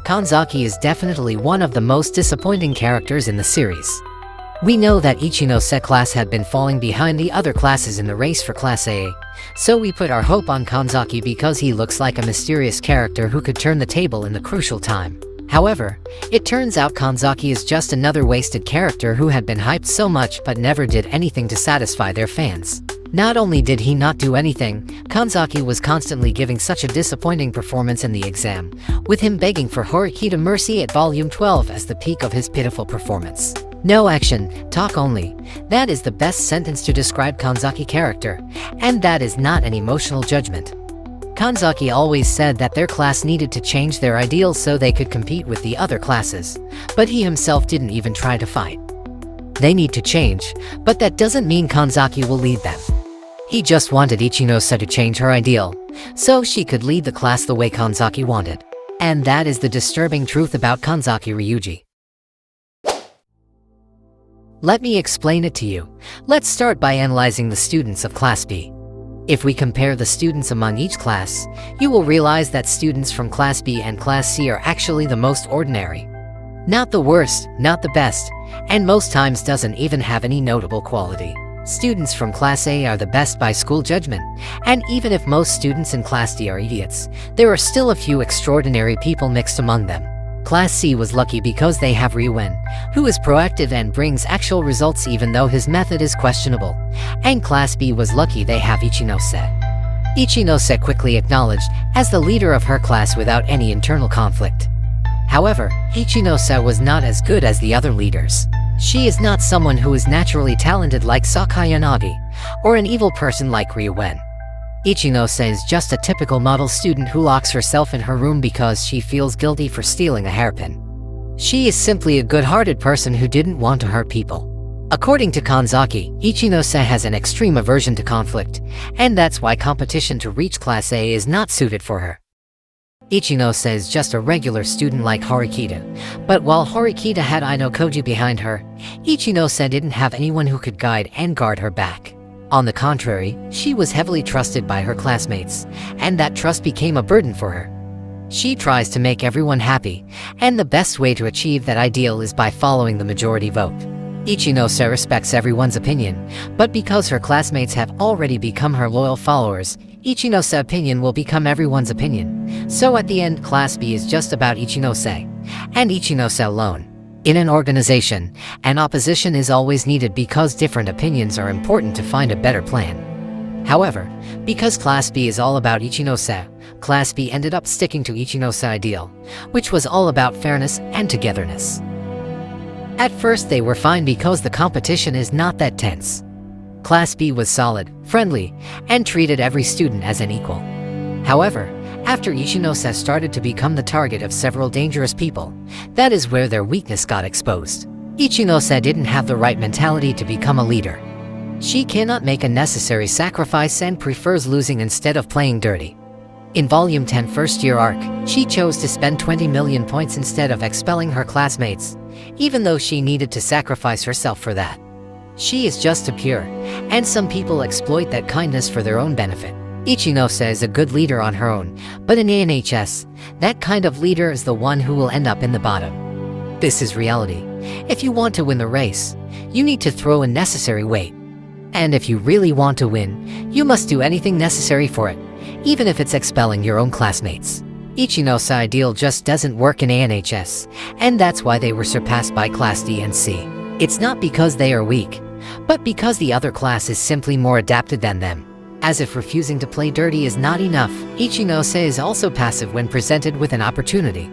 Kanzaki is definitely one of the most disappointing characters in the series. We know that Ichinose Class had been falling behind the other classes in the race for Class A, so we put our hope on Kanzaki because he looks like a mysterious character who could turn the table in the crucial time. However, it turns out Kanzaki is just another wasted character who had been hyped so much but never did anything to satisfy their fans. Not only did he not do anything, Kanzaki was constantly giving such a disappointing performance in the exam, with him begging for Horikita mercy at Volume 12 as the peak of his pitiful performance. No action, talk only. That is the best sentence to describe Kanzaki character, and that is not an emotional judgment. Kanzaki always said that their class needed to change their ideals so they could compete with the other classes, but he himself didn't even try to fight. They need to change, but that doesn't mean Kanzaki will lead them. He just wanted Ichinose to change her ideal, so she could lead the class the way Kanzaki wanted. And that is the disturbing truth about Kanzaki Ryuji. Let me explain it to you. Let's start by analyzing the students of Class B. If we compare the students among each class, you will realize that students from Class B and Class C are actually the most ordinary. Not the worst, not the best, and most times doesn't even have any notable quality. Students from Class A are the best by school judgment, and even if most students in Class D are idiots, there are still a few extraordinary people mixed among them. Class C was lucky because they have Ryuen, who is proactive and brings actual results even though his method is questionable. And Class B was lucky they have Ichinose. Ichinose quickly acknowledged as the leader of her class without any internal conflict. However, Ichinose was not as good as the other leaders. She is not someone who is naturally talented like Sakayanagi, or an evil person like Ryuen. Ichinose is just a typical model student who locks herself in her room because she feels guilty for stealing a hairpin. She is simply a good-hearted person who didn't want to hurt people. According to Kanzaki, Ichinose has an extreme aversion to conflict, and that's why competition to reach Class A is not suited for her. Ichinose is just a regular student like Horikita, but while Horikita had Ayanokoji behind her, Ichinose didn't have anyone who could guide and guard her back. On the contrary, she was heavily trusted by her classmates, and that trust became a burden for her. She tries to make everyone happy, and the best way to achieve that ideal is by following the majority vote. Ichinose respects everyone's opinion, but because her classmates have already become her loyal followers, Ichinose opinion will become everyone's opinion. So at the end, Class B is just about Ichinose, and Ichinose alone. In an organization, an opposition is always needed because different opinions are important to find a better plan. However, because Class B is all about Ichinose, Class B ended up sticking to Ichinose ideal, which was all about fairness and togetherness. At first they were fine because the competition is not that tense. Class B was solid, friendly, and treated every student as an equal. However, after Ichinose started to become the target of several dangerous people, that is where their weakness got exposed. Ichinose didn't have the right mentality to become a leader. She cannot make a necessary sacrifice and prefers losing instead of playing dirty. In Volume 10 First Year Arc, she chose to spend 20 million points instead of expelling her classmates, even though she needed to sacrifice herself for that. She is just too pure, and some people exploit that kindness for their own benefit. Ichinose is a good leader on her own, but in ANHS, that kind of leader is the one who will end up in the bottom. This is reality. If you want to win the race, you need to throw in necessary weight. And if you really want to win, you must do anything necessary for it, even if it's expelling your own classmates. Ichinose ideal just doesn't work in ANHS, and that's why they were surpassed by Class D and C. It's not because they are weak, but because the other class is simply more adapted than them. As if refusing to play dirty is not enough, Ichinose is also passive when presented with an opportunity.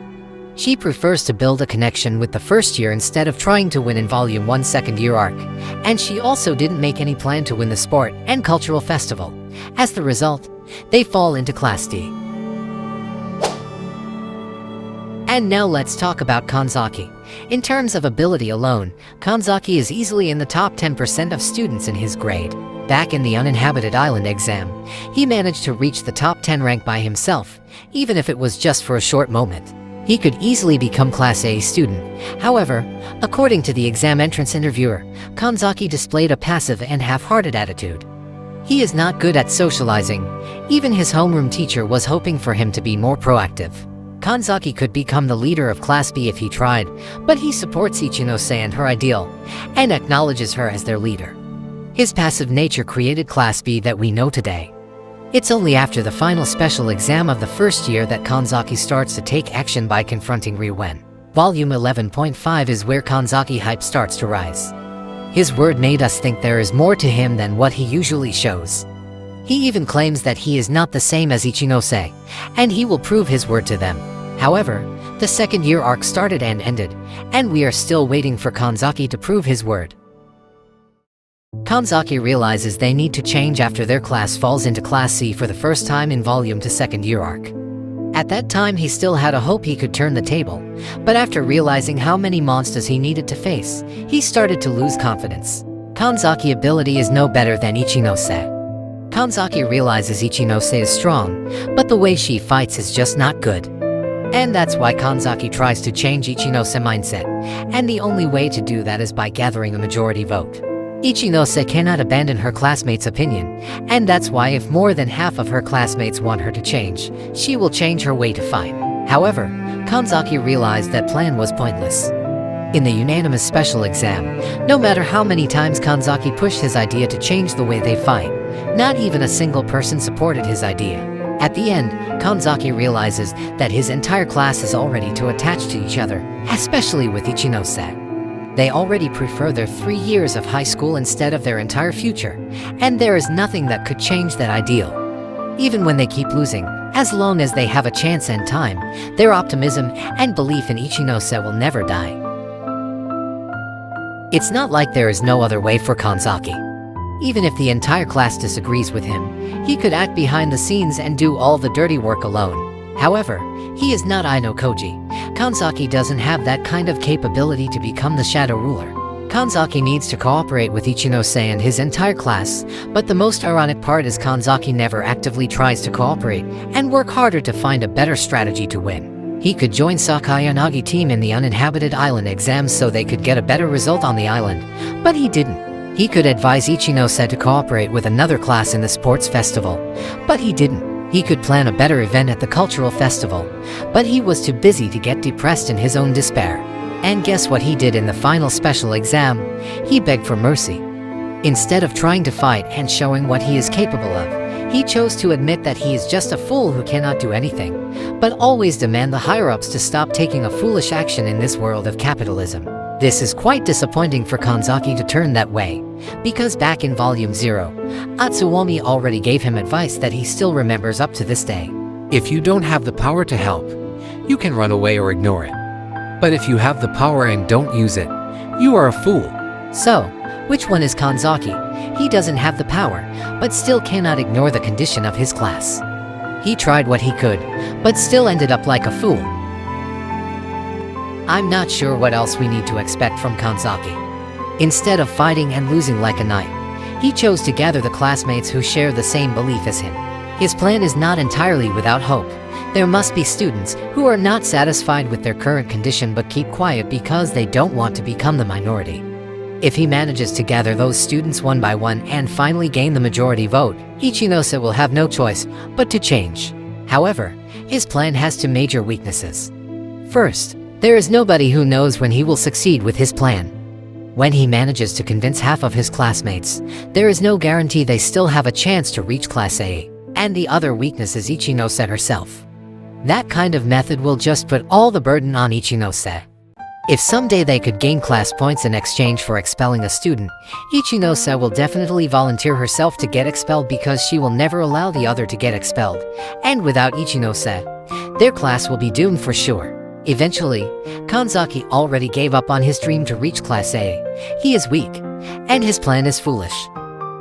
She prefers to build a connection with the first year instead of trying to win in Volume 1 Second Year Arc, and she also didn't make any plan to win the sport and cultural festival. As the result, they fall into Class D. And now let's talk about Kanzaki. In terms of ability alone, Kanzaki is easily in the top 10% of students in his grade. Back in the uninhabited island exam, he managed to reach the top 10 rank by himself, even if it was just for a short moment. He could easily become Class A student. However, according to the exam entrance interviewer, Kanzaki displayed a passive and half-hearted attitude. He is not good at socializing. Even his homeroom teacher was hoping for him to be more proactive. Kanzaki could become the leader of Class B if he tried, but he supports Ichinose and her ideal, and acknowledges her as their leader. His passive nature created Class B that we know today. It's only after the final special exam of the first year that Kanzaki starts to take action by confronting Ryuen. Volume 11.5 is where Kanzaki hype starts to rise. His word made us think there is more to him than what he usually shows. He even claims that he is not the same as Ichinose, and he will prove his word to them. However, the second year arc started and ended, and we are still waiting for Kanzaki to prove his word. Kanzaki realizes they need to change after their class falls into Class C for the first time in Volume 2 second year arc. At that time he still had a hope he could turn the table, but after realizing how many monsters he needed to face, he started to lose confidence. Kanzaki's ability is no better than Ichinose. Kanzaki realizes Ichinose is strong, but the way she fights is just not good. And that's why Kanzaki tries to change Ichinose mindset, and the only way to do that is by gathering a majority vote. Ichinose cannot abandon her classmates' opinion, and that's why if more than half of her classmates want her to change, she will change her way to fight. However, Kanzaki realized that plan was pointless. In the unanimous special exam, no matter how many times Kanzaki pushed his idea to change the way they fight, not even a single person supported his idea. At the end, Kanzaki realizes that his entire class is already too attached to each other, especially with Ichinose. They already prefer their 3 years of high school instead of their entire future, and there is nothing that could change that ideal. Even when they keep losing, as long as they have a chance and time, their optimism and belief in Ichinose will never die. It's not like there is no other way for Kanzaki. Even if the entire class disagrees with him, he could act behind the scenes and do all the dirty work alone. However, he is not Ayanokoji. Kanzaki doesn't have that kind of capability to become the shadow ruler. Kanzaki needs to cooperate with Ichinose and his entire class, but the most ironic part is Kanzaki never actively tries to cooperate and work harder to find a better strategy to win. He could join Sakayanagi team in the uninhabited island exams so they could get a better result on the island, but he didn't. He could advise Ichinose to cooperate with another class in the sports festival, but he didn't. He could plan a better event at the cultural festival, but he was too busy to get depressed in his own despair. And guess what he did in the final special exam? He begged for mercy. Instead of trying to fight and showing what he is capable of, he chose to admit that he is just a fool who cannot do anything, but always demand the higher-ups to stop taking a foolish action in this world of capitalism. This is quite disappointing for Kanzaki to turn that way, because back in Volume 0, Atsuomi already gave him advice that he still remembers up to this day. If you don't have the power to help, you can run away or ignore it. But if you have the power and don't use it, you are a fool. So, which one is Kanzaki? He doesn't have the power, but still cannot ignore the condition of his class. He tried what he could, but still ended up like a fool. I'm not sure what else we need to expect from Kanzaki. Instead of fighting and losing like a knight, he chose to gather the classmates who share the same belief as him. His plan is not entirely without hope. There must be students who are not satisfied with their current condition but keep quiet because they don't want to become the minority. If he manages to gather those students one by one and finally gain the majority vote, Ichinose will have no choice but to change. However, his plan has two major weaknesses. First, there is nobody who knows when he will succeed with his plan. When he manages to convince half of his classmates, there is no guarantee they still have a chance to reach Class A. And the other weakness is Ichinose herself. That kind of method will just put all the burden on Ichinose. If someday they could gain class points in exchange for expelling a student, Ichinose will definitely volunteer herself to get expelled because she will never allow the other to get expelled. And without Ichinose, their class will be doomed for sure. Eventually, Kanzaki already gave up on his dream to reach Class A. He is weak, and his plan is foolish.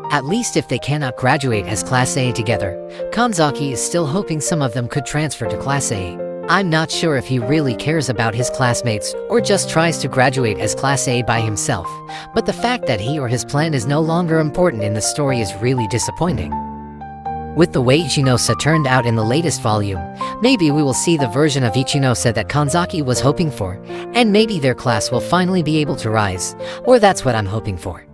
At least if they cannot graduate as Class A together, Kanzaki is still hoping some of them could transfer to Class A. I'm not sure if he really cares about his classmates or just tries to graduate as Class A by himself, but the fact that he or his plan is no longer important in the story is really disappointing. With the way Ichinose turned out in the latest volume, maybe we will see the version of Ichinose that Kanzaki was hoping for, and maybe their class will finally be able to rise, or that's what I'm hoping for.